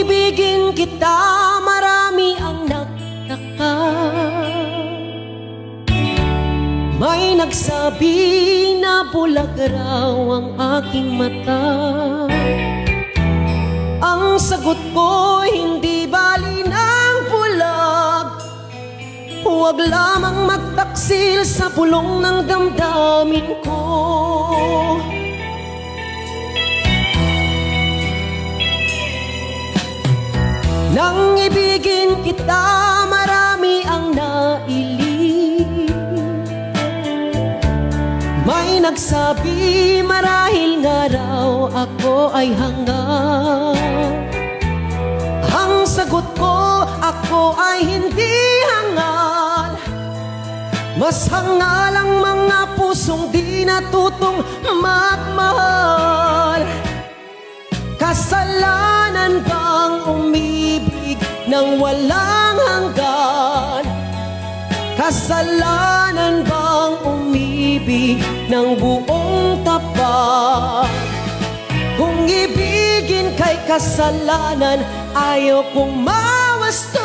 ibigin kita, marami ang nagtaka. May nagsabi na bulag raw ang aking mata. Ang sagot ko, hindi bali ng bulag. Huwag lamang magtaksil sa pulong ng damdamin ko. Nang ibigin kita, marami ang nailing. May nagsabi marahil nga raw ako ay hangal. Ang sagot ko, ako ay hindi hangal. Mas hangal ang mga pusong di natutong magmahal. Kasalanan bang umibig nang walang hanggan? Kasalanan bang umibig ng buong tapat? Kung ibigin kay kasalanan, ayaw kong mawasto.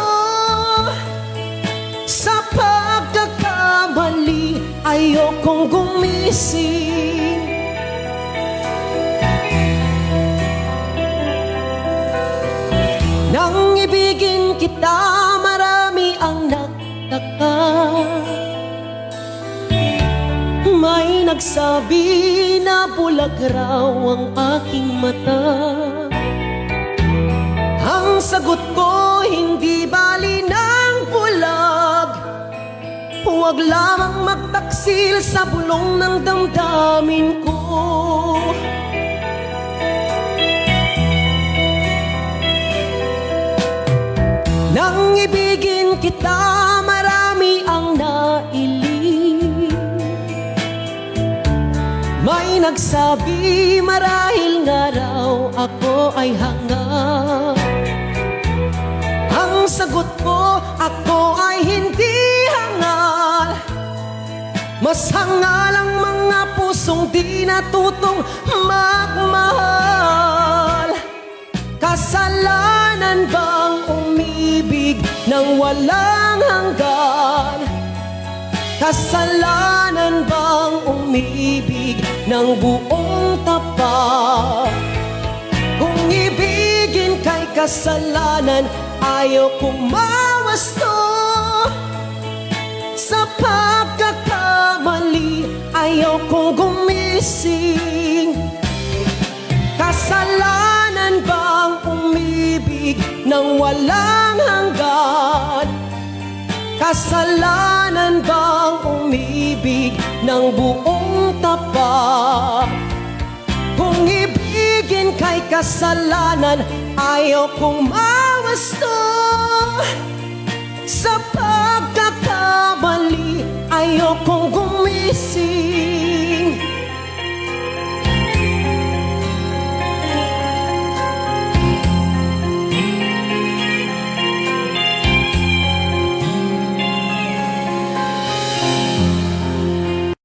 Sa pagkakamali, ayaw kong gumising. Nang ibigin kita, marami ang nagtaka. May nagsabi na bulag raw ang aking mata. Ang sagot ko, hindi bali ng bulag. Huwag lamang magtaksil sa bulong ng damdamin ko. Nang ibigin kita, marami ang nailing. May nagsabi marahil nga raw ako ay hangal. Ang sagot ko, ako ay hindi hangal. Mas hangal ang mga pusong di natutong magmahal. Kasalanan bang umibig nang walang hanggan? Kasalanan bang umibig ng buong tapat? Kung ibigin kay kasalanan, ayaw kong mawasto. Sa pagkakamali, ayaw kong gumising. Kasalanan bang umibig nang walang hanggan? Kasalanan bang umibig ng buong tapat? Kung ibigin kay kasalanan, ayaw kong mawasto. Sa pagkakamali, ayaw kong gumising.